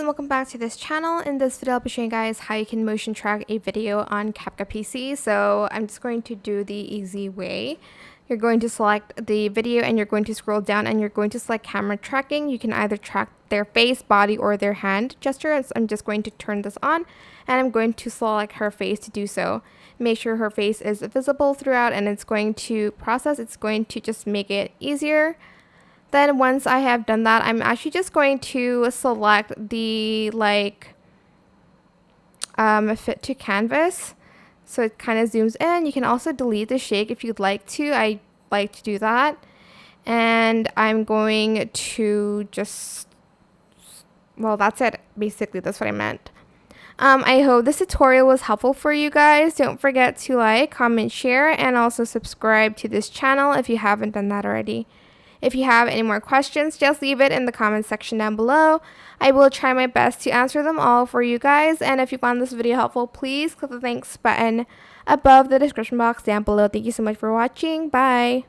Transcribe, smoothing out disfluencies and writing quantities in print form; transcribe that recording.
welcome back to this channel. In this video I'll be showing you guys how you can motion track a video on CapCut PC. So I'm just going to do the easy way. You're going to select the video and you're going to scroll down and you're going to select camera tracking. You can either track their face, body, or their hand gesture. So I'm just going to turn this on and I'm going to select her face to do so. Make sure her face is visible throughout and it's going to process. It's going to just make it easier. Then once I have done that, I'm actually just going to select the fit to canvas. So it kind of zooms in. You can also delete the shake if you'd like to. I like to do that. And I'm going to just, well, that's it. Basically, that's what I meant. I hope this tutorial was helpful for you guys. Don't forget to like, comment, share, and also subscribe to this channel if you haven't done that already. If you have any more questions, just leave it in the comment section down below. I will try my best to answer them all for you guys. And if you found this video helpful, please click the thanks button above the description box down below. Thank you so much for watching. Bye.